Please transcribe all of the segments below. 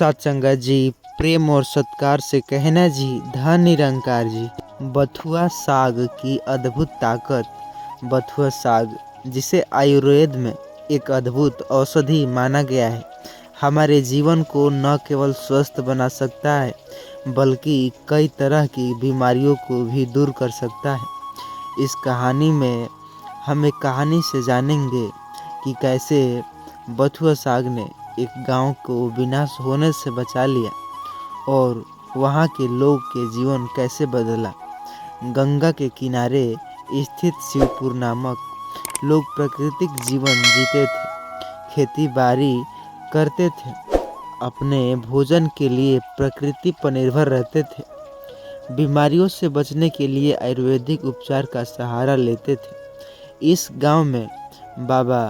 सत्संगत जी, प्रेम और सत्कार से कहना जी, धन निरंकार जी। बथुआ साग की अद्भुत ताकत। बथुआ साग, जिसे आयुर्वेद में एक अद्भुत औषधि माना गया है, हमारे जीवन को न केवल स्वस्थ बना सकता है बल्कि कई तरह की बीमारियों को भी दूर कर सकता है। इस कहानी में हम एक कहानी से जानेंगे कि कैसे बथुआ साग ने एक गांव को विनाश होने से बचा लिया और वहां के लोग के जीवन कैसे बदला। गंगा के किनारे स्थित शिवपुर नामक लोग प्राकृतिक जीवन जीते थे, खेती बाड़ी करते थे, अपने भोजन के लिए प्रकृति पर निर्भर रहते थे, बीमारियों से बचने के लिए आयुर्वेदिक उपचार का सहारा लेते थे। इस गांव में बाबा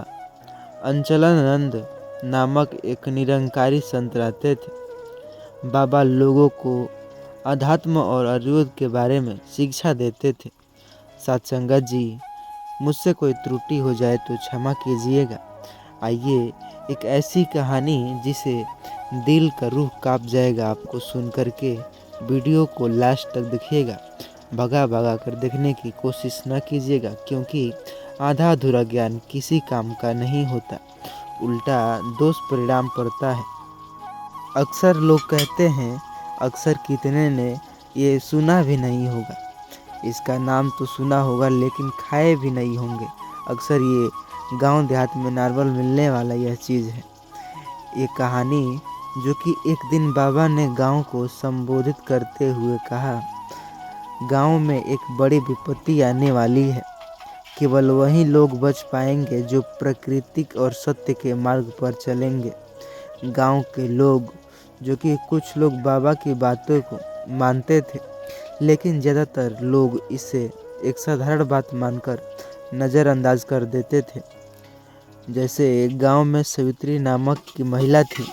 अंचलानंद नामक एक निरंकारी संत रहते थे। बाबा लोगों को अध्यात्म और आयुर्वेद के बारे में शिक्षा देते थे। सत्संगत जी, मुझसे कोई त्रुटि हो जाए तो क्षमा कीजिएगा। आइए एक ऐसी कहानी जिसे दिल का रूह कांप जाएगा आपको सुन करके, वीडियो को लास्ट तक देखिएगा। भगा भगा कर देखने की कोशिश न कीजिएगा, क्योंकि आधा अधूरा ज्ञान किसी काम का नहीं होता, उल्टा दोष परिणाम पड़ता है। अक्सर लोग कहते हैं, अक्सर कितने ने ये सुना भी नहीं होगा, इसका नाम तो सुना होगा लेकिन खाए भी नहीं होंगे। अक्सर ये गांव देहात में नॉर्मल मिलने वाला यह चीज़ है। ये कहानी जो कि एक दिन बाबा ने गांव को संबोधित करते हुए कहा, गांव में एक बड़ी विपत्ति आने वाली है, केवल वही लोग बच पाएंगे जो प्राकृतिक और सत्य के मार्ग पर चलेंगे। गांव के लोग, जो कि कुछ लोग बाबा की बातों को मानते थे, लेकिन ज़्यादातर लोग इसे एक साधारण बात मानकर नज़रअंदाज कर देते थे। जैसे गांव में सावित्री नामक की महिला थी,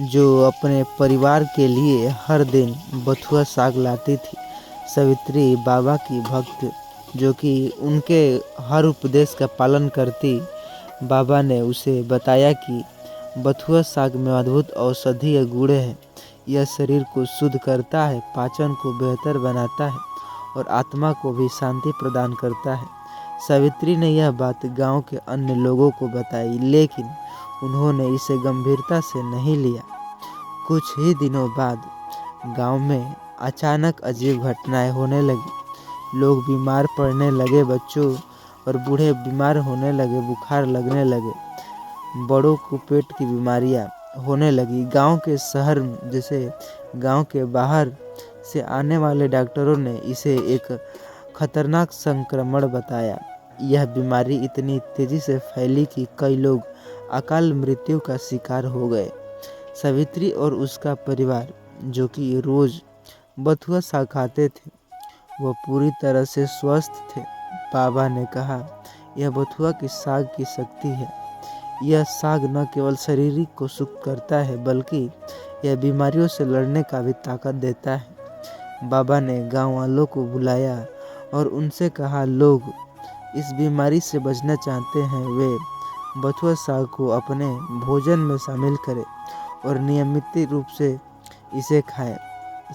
जो अपने परिवार के लिए हर दिन बथुआ साग लाती थी। सावित्री बाबा की भक्त, जो कि उनके हर उपदेश का पालन करती। बाबा ने उसे बताया कि बथुआ साग में अद्भुत औषधीय गुण है। यह शरीर को शुद्ध करता है, पाचन को बेहतर बनाता है और आत्मा को भी शांति प्रदान करता है। सावित्री ने यह बात गांव के अन्य लोगों को बताई, लेकिन उन्होंने इसे गंभीरता से नहीं लिया। कुछ ही दिनों बाद गांव में अचानक अजीब घटनाएं होने लगी। लोग बीमार पड़ने लगे, बच्चों और बूढ़े बीमार होने लगे, बुखार लगने लगे, बड़ों को पेट की बीमारियां होने लगी। गांव के शहर जैसे गांव के बाहर से आने वाले डॉक्टरों ने इसे एक खतरनाक संक्रमण बताया। यह बीमारी इतनी तेजी से फैली कि कई लोग अकाल मृत्यु का शिकार हो गए। सावित्री और उसका परिवार, जो कि रोज बथुआ साग खाते थे, वह पूरी तरह से स्वस्थ थे। बाबा ने कहा, यह बथुआ की साग की शक्ति है। यह साग न केवल शारीरिक को सुख करता है बल्कि यह बीमारियों से लड़ने का भी ताकत देता है। बाबा ने गांव वालों को बुलाया और उनसे कहा, लोग इस बीमारी से बचना चाहते हैं, वे बथुआ साग को अपने भोजन में शामिल करें और नियमित रूप से इसे खाएं,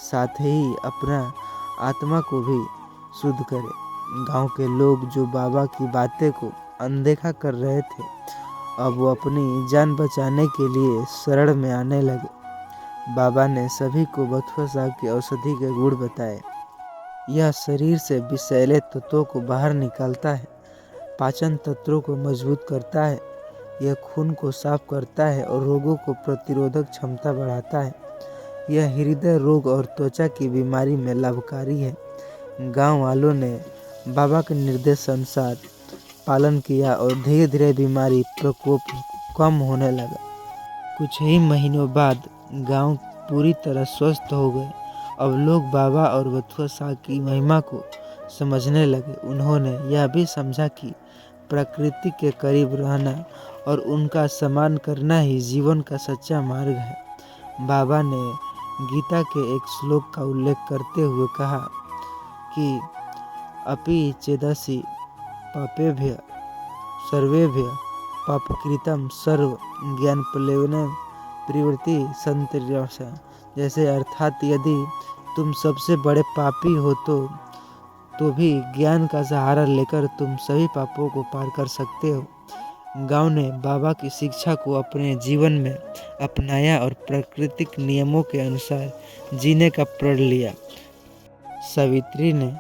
साथ ही अपना आत्मा को भी शुद्ध करें। गांव के लोग जो बाबा की बातें को अनदेखा कर रहे थे, अब वो अपनी जान बचाने के लिए शरण में आने लगे। बाबा ने सभी को बथुआ साग की औषधि के गुण बताए। यह शरीर से विषैले तत्वों को बाहर निकालता है, पाचन तंत्रों को मजबूत करता है, यह खून को साफ करता है और रोगों को प्रतिरोधक क्षमता बढ़ाता है। यह हृदय रोग और त्वचा की बीमारी में लाभकारी है। गांव वालों ने बाबा के निर्देश अनुसार पालन किया और धीरे धीरे बीमारी प्रकोप कम होने लगा। कुछ ही महीनों बाद गांव पूरी तरह स्वस्थ हो गए। अब लोग बाबा और बथुआ साग की महिमा को समझने लगे। उन्होंने यह भी समझा कि प्रकृति के करीब रहना और उनका सम्मान करना ही जीवन का सच्चा मार्ग है। बाबा ने गीता के एक श्लोक का उल्लेख करते हुए कहा कि अपि चेदसि पापेभ्य सर्वेभ्य पापकृतं सर्व ज्ञानप्लवेन प्रवृत्ति संतर्यसा, जैसे अर्थात यदि तुम सबसे बड़े पापी हो तो भी ज्ञान का सहारा लेकर तुम सभी पापों को पार कर सकते हो। गांव ने बाबा की शिक्षा को अपने जीवन में अपनाया और प्राकृतिक नियमों के अनुसार जीने का प्रण लिया। सावित्री ने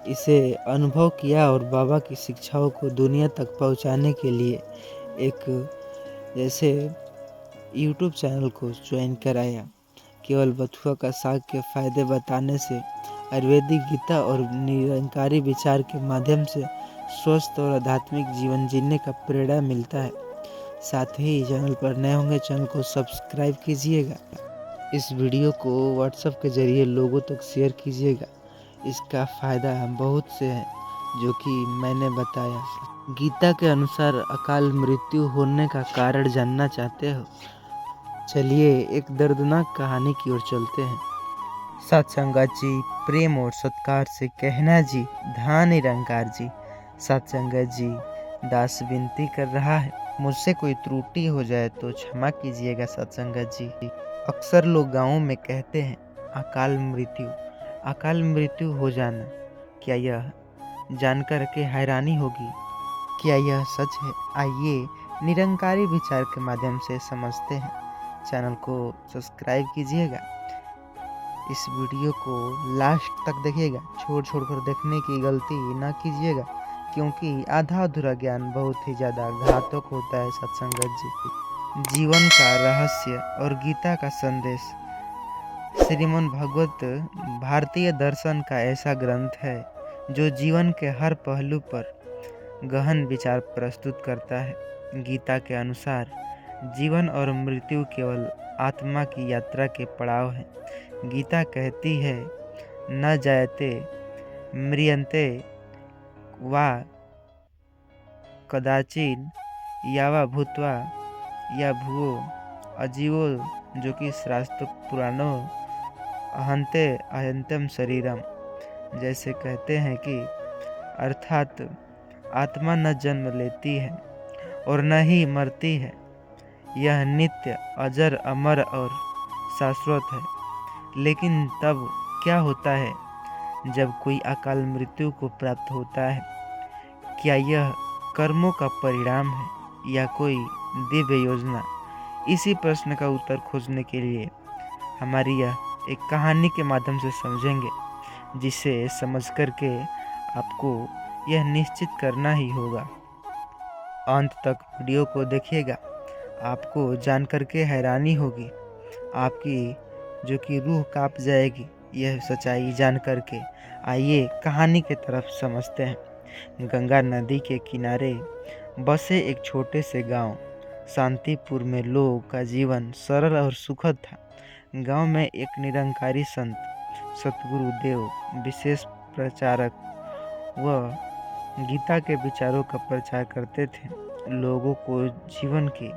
इसे अनुभव किया और बाबा की शिक्षाओं को दुनिया तक पहुंचाने के लिए एक जैसे यूट्यूब चैनल को ज्वाइन कराया। केवल बथुआ का साग के फायदे बताने से, आयुर्वेदिक गीता और निरंकारी विचार के माध्यम से स्वस्थ और आध्यात्मिक जीवन जीने का प्रेरणा मिलता है। साथ ही चैनल पर नए होंगे, चैनल को सब्सक्राइब कीजिएगा। इस वीडियो को व्हाट्सएप के जरिए लोगों तक शेयर कीजिएगा। इसका फ़ायदा बहुत से है जो कि मैंने बताया। गीता के अनुसार अकाल मृत्यु होने का कारण जानना चाहते हो? चलिए एक दर्दनाक कहानी की ओर चलते हैं। सत्संगत जी, प्रेम और सत्कार से कहना जी, धान निरंकार जी। सत्संगत जी, दास विनती कर रहा है, मुझसे कोई त्रुटि हो जाए तो क्षमा कीजिएगा सत्संगत जी। अक्सर लोग गाँवों में कहते हैं अकाल मृत्यु हो जाना, क्या यह जानकर के हैरानी होगी? क्या यह सच है? आइए निरंकारी विचार के माध्यम से समझते हैं। चैनल को सब्सक्राइब कीजिएगा। इस वीडियो को लास्ट तक देखिएगा, छोड़ कर देखने की गलती ना कीजिएगा, क्योंकि आधा अधूरा ज्ञान बहुत ही ज़्यादा घातक होता है सत्संगत जी। जीवन का रहस्य और गीता का संदेश। श्रीमद् भागवत भारतीय दर्शन का ऐसा ग्रंथ है जो जीवन के हर पहलू पर गहन विचार प्रस्तुत करता है। गीता के अनुसार जीवन और मृत्यु केवल आत्मा की यात्रा के पड़ाव है। गीता कहती है, न जायते म्रियन्ते वा कदाचिन यावा भूत्वा या भुवो अजीवो, जो कि शास्त्र पुराणों अहंते अहंतम शरीरम, जैसे कहते हैं कि अर्थात आत्मा न जन्म लेती है और न ही मरती है, यह नित्य अजर अमर और शाश्वत है। लेकिन तब क्या होता है जब कोई अकाल मृत्यु को प्राप्त होता है? क्या यह कर्मों का परिणाम है या कोई दिव्य योजना? इसी प्रश्न का उत्तर खोजने के लिए हमारी यह एक कहानी के माध्यम से समझेंगे, जिसे समझ करके आपको यह निश्चित करना ही होगा। अंत तक वीडियो को देखिएगा, आपको जान करके हैरानी होगी, आपकी जो कि रूह कांप जाएगी यह सच्चाई जान करके। आइए कहानी के तरफ समझते हैं। गंगा नदी के किनारे बसे एक छोटे से गांव शांतिपुर में लोगों का जीवन सरल और सुखद था। गांव में एक निरंकारी संत सतगुरु देव विशेष प्रचारक व गीता के विचारों का प्रचार करते थे, लोगों को जीवन की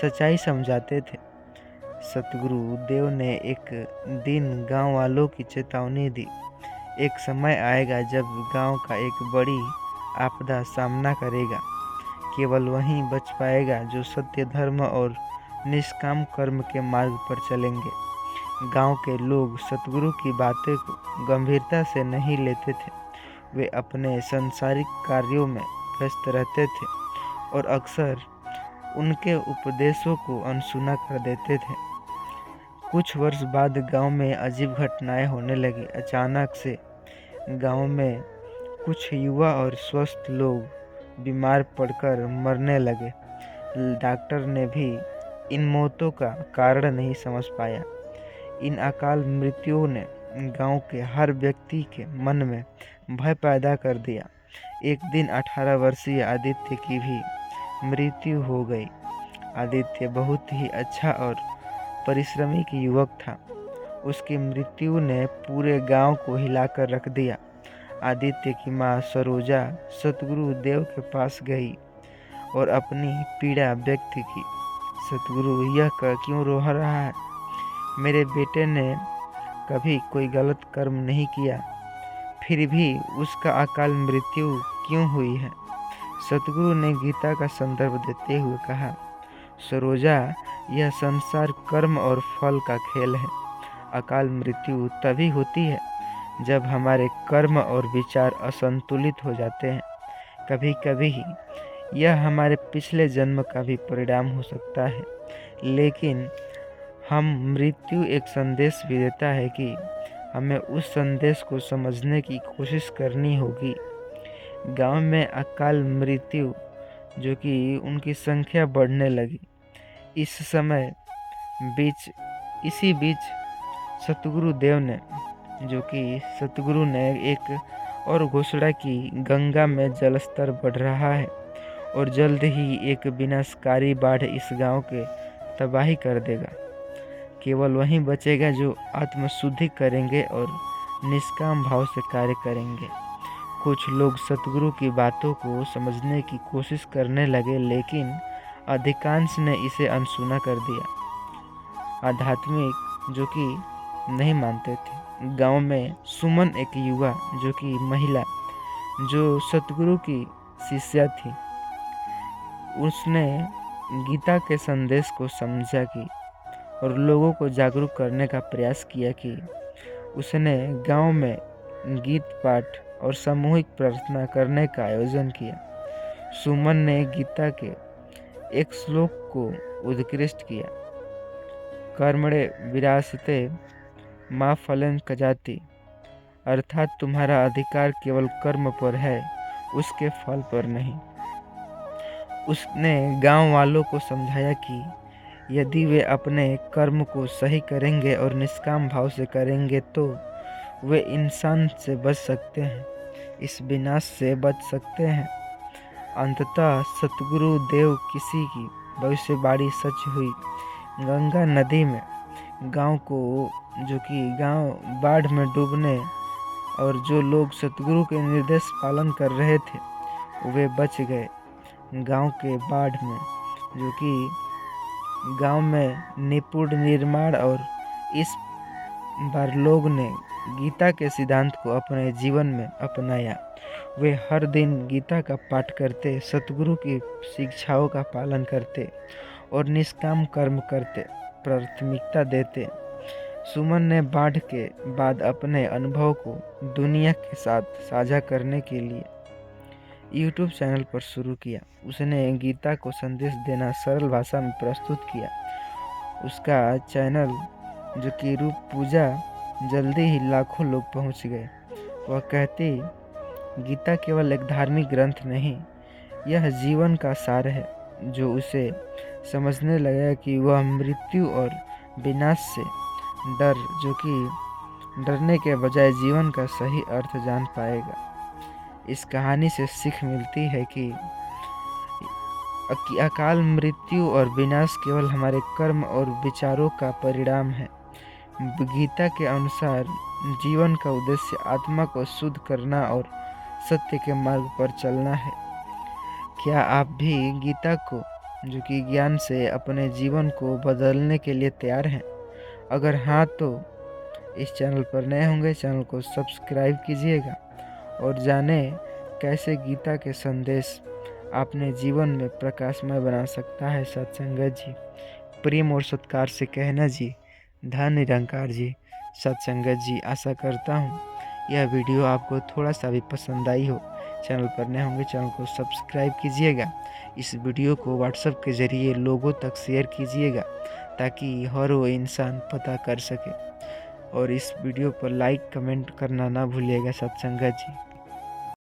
सच्चाई समझाते थे। सतगुरु देव ने एक दिन गांव वालों की चेतावनी दी, एक समय आएगा जब गांव का एक बड़ी आपदा सामना करेगा, केवल वही बच पाएगा जो सत्य, धर्म और निष्काम कर्म के मार्ग पर चलेंगे। गांव के लोग सतगुरु की बातें को गंभीरता से नहीं लेते थे। वे अपने सांसारिक कार्यों में व्यस्त रहते थे और अक्सर उनके उपदेशों को अनसुना कर देते थे। कुछ वर्ष बाद गांव में अजीब घटनाएं होने लगी। अचानक से गांव में कुछ युवा और स्वस्थ लोग बीमार पड़कर मरने लगे। डॉक्टर ने भी इन मौतों का कारण नहीं समझ पाया। इन अकाल मृत्युओं ने गांव के हर व्यक्ति के मन में भय पैदा कर दिया। एक दिन 18 वर्षीय आदित्य की भी मृत्यु हो गई। आदित्य बहुत ही अच्छा और परिश्रमी युवक था। उसकी मृत्यु ने पूरे गांव को हिलाकर रख दिया। आदित्य की माँ सरोजा सतगुरु देव के पास गई और अपनी पीड़ा व्यक्त की। सतगुरु, यह क्यों रो रहा है? मेरे बेटे ने कभी कोई गलत कर्म नहीं किया, फिर भी उसका अकाल मृत्यु क्यों हुई है? सतगुरु ने गीता का संदर्भ देते हुए कहा, सरोजा, यह संसार कर्म और फल का खेल है। अकाल मृत्यु तभी होती है जब हमारे कर्म और विचार असंतुलित हो जाते हैं। कभी कभी यह हमारे पिछले जन्म का भी परिणाम हो सकता है, लेकिन मृत्यु एक संदेश भी देता है कि हमें उस संदेश को समझने की कोशिश करनी होगी। गांव में अकाल मृत्यु जो कि उनकी संख्या बढ़ने लगी। इसी बीच सतगुरु देव ने सतगुरु ने एक और घोषणा की, गंगा में जलस्तर बढ़ रहा है और जल्द ही एक विनाशकारी बाढ़ इस गांव के तबाही कर देगा। केवल वही बचेगा जो आत्मशुद्धि करेंगे और निष्काम भाव से कार्य करेंगे। कुछ लोग सतगुरु की बातों को समझने की कोशिश करने लगे, लेकिन अधिकांश ने इसे अनसुना कर दिया। आध्यात्मिक जो कि नहीं मानते थे। गांव में सुमन एक युवा जो कि महिला जो सतगुरु की शिष्या थी, उसने गीता के संदेश को समझा कि और लोगों को जागरूक करने का प्रयास किया कि उसने गांव में गीत पाठ और सामूहिक प्रार्थना करने का आयोजन किया। सुमन ने गीता के एक श्लोक को उत्कृष्ट किया, कर्मणे विरासते मा फलं त्यजति, अर्थात तुम्हारा अधिकार केवल कर्म पर है, उसके फल पर नहीं। उसने गांव वालों को समझाया कि यदि वे अपने कर्म को सही करेंगे और निष्काम भाव से करेंगे तो वे इंसान से बच सकते हैं, इस विनाश से बच सकते हैं। अंततः सतगुरु देव किसी की भविष्यवाणी सच हुई। गंगा नदी में गांव बाढ़ में डूबने और जो लोग सतगुरु के निर्देश पालन कर रहे थे वे बच गए। गांव के बाढ़ में जो कि गांव में निपुण निर्माण और इस बार लोग ने गीता के सिद्धांत को अपने जीवन में अपनाया। वे हर दिन गीता का पाठ करते, सतगुरु की शिक्षाओं का पालन करते और निष्काम कर्म करते, प्राथमिकता देते। सुमन ने बाढ़ के बाद अपने अनुभव को दुनिया के साथ साझा करने के लिए YouTube चैनल पर शुरू किया। उसने गीता को संदेश देना सरल भाषा में प्रस्तुत किया। उसका चैनल जो कि रूप पूजा जल्दी ही लाखों लोग पहुंच गए। वह कहती, गीता केवल एक धार्मिक ग्रंथ नहीं, यह जीवन का सार है। जो उसे समझने लगा कि वह मृत्यु और विनाश से डरने के बजाय जीवन का सही अर्थ जान पाएगा। इस कहानी से सीख मिलती है कि अकाल मृत्यु और विनाश केवल हमारे कर्म और विचारों का परिणाम है। गीता के अनुसार जीवन का उद्देश्य आत्मा को शुद्ध करना और सत्य के मार्ग पर चलना है। क्या आप भी गीता को जो कि ज्ञान से अपने जीवन को बदलने के लिए तैयार हैं? अगर हाँ तो इस चैनल पर नए होंगे, चैनल को सब्सक्राइब कीजिएगा और जाने कैसे गीता के संदेश अपने जीवन में प्रकाशमय बना सकता है। सत्संगत जी, प्रेम और सत्कार से कहना जी, धन निरंकार जी। सत्संगत जी, आशा करता हूँ यह वीडियो आपको थोड़ा सा भी पसंद आई हो। चैनल पर नए होंगे, चैनल को सब्सक्राइब कीजिएगा। इस वीडियो को व्हाट्सएप के ज़रिए लोगों तक शेयर कीजिएगा ताकि हर वो इंसान पता कर सके। और इस वीडियो पर लाइक कमेंट करना ना भूलिएगा। सत्संगत जी।